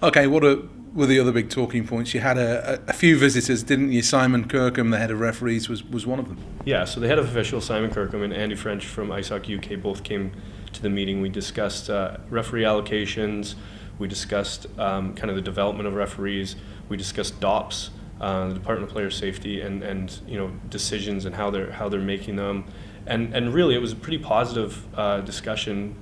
Okay, were the other big talking points? You had a few visitors, didn't you? Simon Kirkham, the head of referees, was one of them. Yeah, so the head of officials, Simon Kirkham, and Andy French from Ice Hockey UK both came to the meeting. We discussed referee allocations. We discussed kind of the development of referees. We discussed DOPS, the Department of Player Safety, and decisions and how they're making them. And really, it was a pretty positive discussion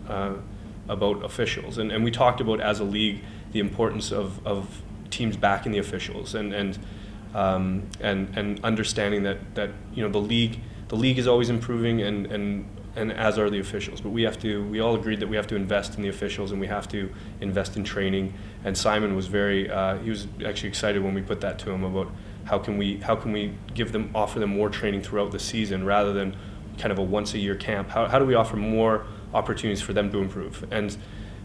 about officials. And we talked about, as a league, the importance of teams backing the officials and understanding that the league is always improving and as are the officials. But we all agreed that we have to invest in the officials and we have to invest in training. And Simon was he was actually excited when we put that to him about how can we offer them more training throughout the season rather than kind of a once a year camp. How do we offer more opportunities for them to improve?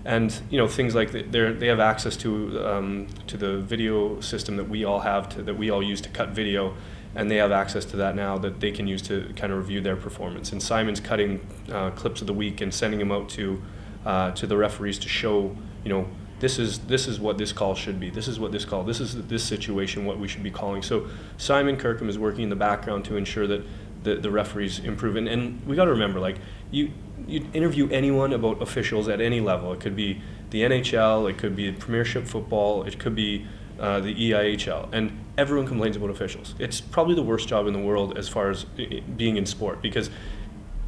And things like they have access to the video system that we all have that we all use to cut video, and they have access to that now that they can use to kind of review their performance. And Simon's cutting clips of the week and sending them out to the referees to show, this is what this call should be. This is what this call. This is this situation what we should be calling. So Simon Kirkham is working in the background to ensure that the referees improve. And we got to remember, like, you interview anyone about officials at any level. It could be the NHL, it could be Premiership football, it could be the EIHL, and everyone complains about officials. It's probably the worst job in the world as far as being in sport, because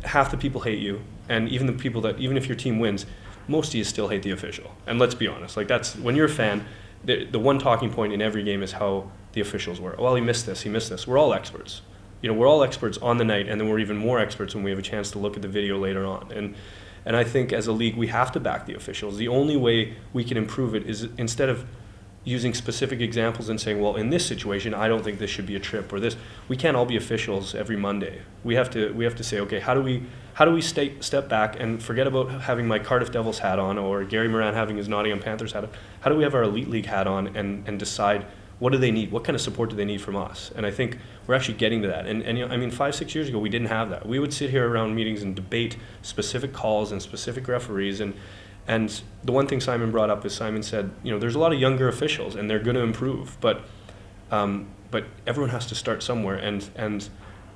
half the people hate you, and even the people that, even if your team wins, most of you still hate the official. And let's be honest, like, that's when you're a fan, the one talking point in every game is how the officials were. Well, he missed this. We're all experts. We're all experts on the night, and then we're even more experts when we have a chance to look at the video later on. And I think as a league, we have to back the officials. The only way we can improve it is, instead of using specific examples and saying, well, in this situation, I don't think this should be a trip or this. We can't all be officials every Monday. We have to say, okay, how do we step back and forget about having my Cardiff Devils hat on or Gary Moran having his Nottingham Panthers hat on? How do we have our Elite League hat on and decide, what do they need? What kind of support do they need from us? And I think we're actually getting to that. And 5-6 years ago, we didn't have that. We would sit here around meetings and debate specific calls and specific referees. And the one thing Simon brought up is, Simon said, there's a lot of younger officials and they're going to improve, but everyone has to start somewhere. And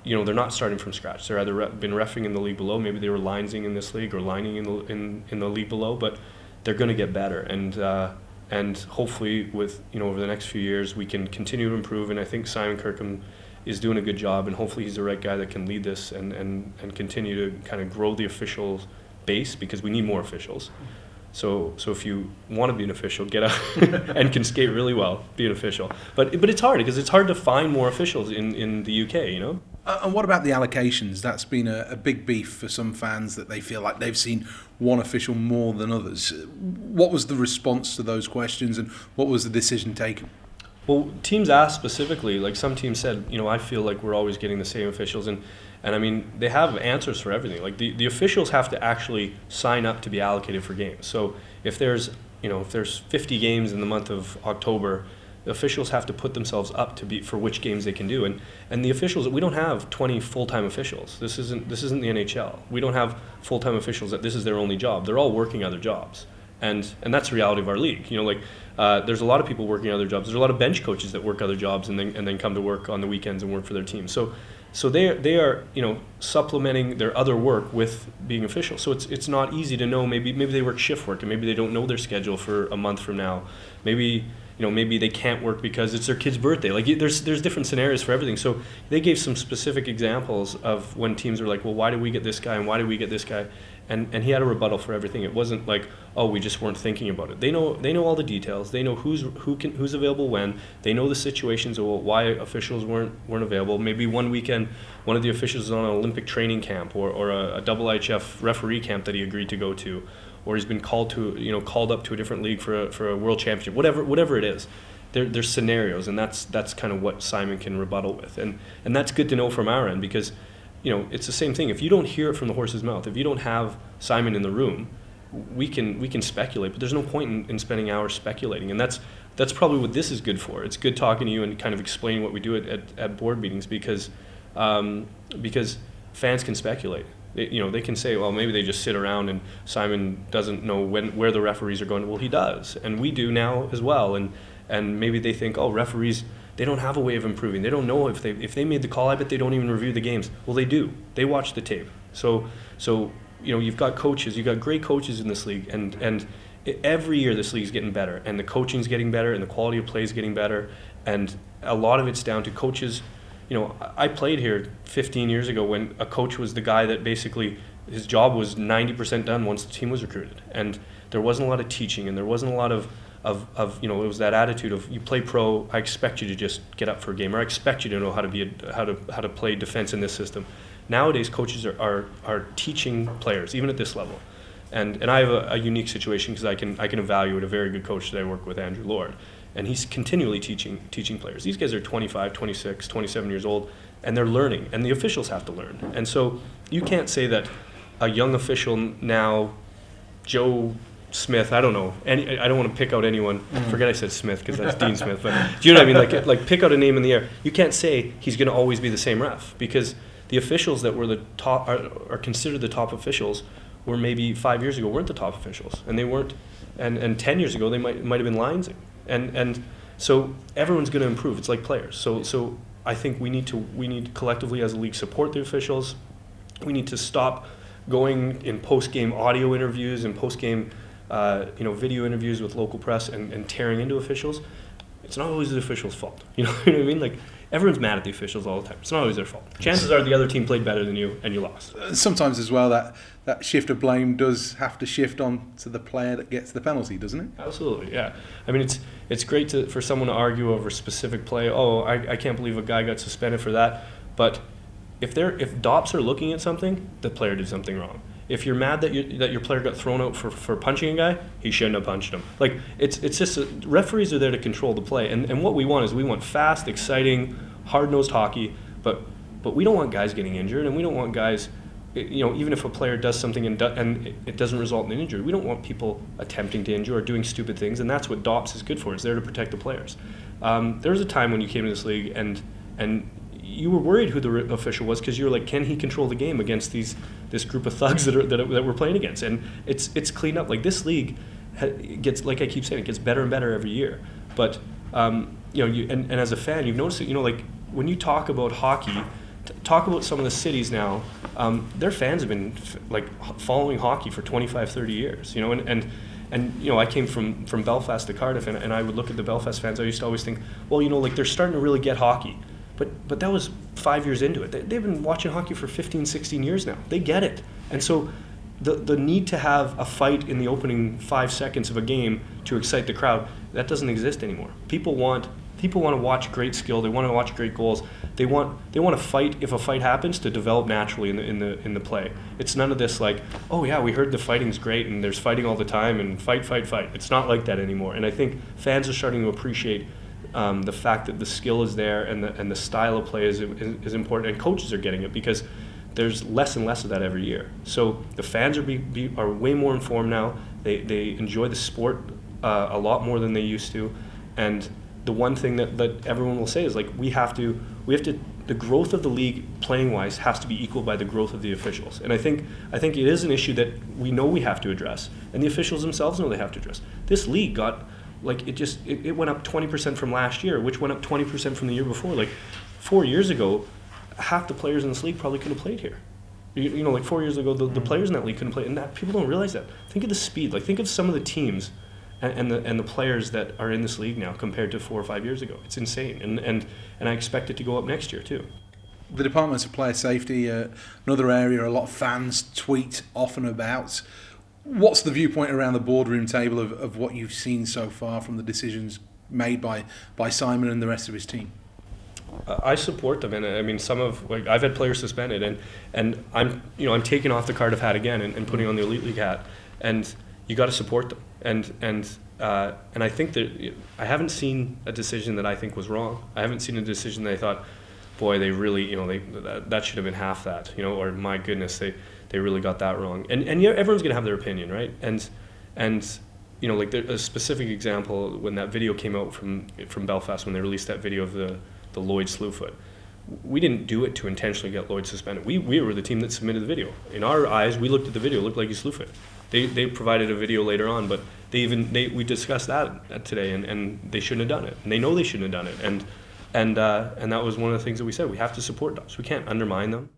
they're not starting from scratch. They're either been reffing in the league below. Maybe they were linesing in this league or lining in the league below, but they're going to get better. And hopefully, with over the next few years, we can continue to improve. And I think Simon Kirkham is doing a good job. And hopefully, he's the right guy that can lead this and continue to kind of grow the officials base, because we need more officials. So if you want to be an official, get out and can skate really well, be an official. But it's hard, because it's hard to find more officials in the UK. And what about the allocations? That's been a big beef for some fans, that they feel like they've seen one official more than others. What was the response to those questions, and what was the decision taken? Well, teams asked specifically, like some teams said, I feel like we're always getting the same officials, and they have answers for everything. Like the officials have to actually sign up to be allocated for games. So if there's 50 games in the month of October, the officials have to put themselves up for which games they can do. And the officials, we don't have 20 full-time officials. This isn't the NHL. We don't have full-time officials that this is their only job. They're all working other jobs. And that's the reality of our league. There's a lot of people working other jobs. There's a lot of bench coaches that work other jobs and then come to work on the weekends and work for their team. So they are supplementing their other work with being officials. So it's not easy to know. Maybe they work shift work, and maybe they don't know their schedule for a month from now. Maybe they can't work because it's their kid's birthday. Like, there's different scenarios for everything. So they gave some specific examples of when teams were like, well, why did we get this guy and why did we get this guy? And he had a rebuttal for everything. It wasn't like, oh, we just weren't thinking about it. They know all the details. They know who's available when. They know the situations of why officials weren't available. Maybe one weekend, one of the officials is on an Olympic training camp or a IIHF referee camp that he agreed to go to, or he's been called up to a different league for a world championship. Whatever it is, there's scenarios, and that's kind of what Simon can rebuttal with, and that's good to know from our end, because it's the same thing. If you don't hear it from the horse's mouth, if you don't have Simon in the room, we can speculate, but there's no point in spending hours speculating. And that's probably what this is good for. It's good talking to you and kind of explaining what we do at board meetings, because fans can speculate. They can say, well, maybe they just sit around and Simon doesn't know where the referees are going. Well, he does, and we do now as well. And maybe they think, oh, referees, they don't have a way of improving. They don't know if they made the call. I bet they don't even review the games. Well, they do. They watch the tape. So you've got coaches. You've got great coaches in this league, and every year this league's getting better, and the coaching's getting better, and the quality of play is getting better, and a lot of it's down to coaches. I played here 15 years ago when a coach was the guy that basically his job was 90% done once the team was recruited, and there wasn't a lot of teaching, and there wasn't a lot of it was that attitude of, you play pro, I expect you to just get up for a game, or I expect you to know how to play defense in this system. Nowadays, coaches are teaching players, even at this level, and I have a unique situation because I can evaluate a very good coach that I work with, Andrew Lord. And he's continually teaching players. These guys are 25, 26, 27 years old, and they're learning, and the officials have to learn. And so you can't say that a young official now, Joe Smith, I don't know, I don't want to pick out anyone. Forget I said Smith because that's Dean Smith. But do you know what I mean? Like pick out a name in the air. You can't say he's going to always be the same ref, because the officials that were the top are considered the top officials were maybe 5 years ago weren't the top officials, and they weren't, and 10 years ago they might have been linesing. And so everyone's going to improve. It's like players. So I think we need to collectively as a league support the officials. We need to stop going in post-game audio interviews and post-game video interviews with local press and tearing into officials. It's not always the officials' fault. You know what I mean? Like, everyone's mad at the officials all the time. It's not always their fault. Chances are the other team played better than you and you lost. Sometimes as well that shift of blame does have to shift on to the player that gets the penalty, doesn't it? Absolutely, yeah. I mean, it's great for someone to argue over a specific play. Oh, I can't believe a guy got suspended for that. But if DOPS are looking at something, the player did something wrong. If you're mad that your player got thrown out for punching a guy, he shouldn't have punched him. Like, it's just referees are there to control the play, and what we want fast, exciting, hard-nosed hockey. But we don't want guys getting injured, and we don't want guys, even if a player does something and it doesn't result in an injury, we don't want people attempting to injure or doing stupid things, and that's what DOPS is good for. It's there to protect the players. There was a time when you came to this league and you were worried who the official was, because you were like, can he control the game against this group of thugs that we're playing against? And it's cleaned up. Like, this league gets, like I keep saying, it gets better and better every year. But and as a fan, you've noticed it. Like, when you talk about hockey, talk about some of the cities now. Their fans have been following hockey for 25, 30 years. And I came from Belfast to Cardiff, and I would look at the Belfast fans. I used to always think, well, they're starting to really get hockey. But that was 5 years into it. They've been watching hockey for 15, 16 years now. They get it. And so the need to have a fight in the opening 5 seconds of a game to excite the crowd, that doesn't exist anymore. People want to watch great skill. They want to watch great goals. They want to fight, if a fight happens, to develop naturally in the play. It's none of this like, oh yeah, we heard the fighting's great and there's fighting all the time and fight. It's not like that anymore. And I think fans are starting to appreciate the fact that the skill is there and the style of play is important, and coaches are getting it, because there's less and less of that every year. So the fans are way more informed now. They enjoy the sport a lot more than they used to, and the one thing that everyone will say is, like, we have to the growth of the league playing wise has to be equal by the growth of the officials. And I think it is an issue that we know we have to address, and the officials themselves know they have to address. This league got, like, it went up 20% from last year, which went up 20% from the year before. Like, 4 years ago, half the players in this league probably could have played here. Like 4 years ago, the players in that league couldn't play, and that people don't realize that. Think of the speed. Like, think of some of the teams and the players that are in this league now compared to 4 or 5 years ago. It's insane, and I expect it to go up next year too. The Department of Player Safety, another area a lot of fans tweet often about. What's the viewpoint around the boardroom table of what you've seen so far from the decisions made by Simon and the rest of his team? I support them, and I mean, I've had players suspended, and I'm taking off the Cardiff hat again and putting on the Elite League hat, and you got to support them, and I think that I haven't seen a decision that I think was wrong. I haven't seen a decision that I thought, boy, they really, that should have been half that, or my goodness, they really got that wrong. And everyone's gonna have their opinion, right? And like a specific example, when that video came out from Belfast, when they released that video of the Lloyd Slewfoot, we didn't do it to intentionally get Lloyd suspended. We were the team that submitted the video. In our eyes, we looked at the video, it looked like he slew fit. They provided a video later on, but we discussed that today, and they shouldn't have done it. And they know they shouldn't have done it. And that was one of the things that we said. We have to support DOPS. We can't undermine them.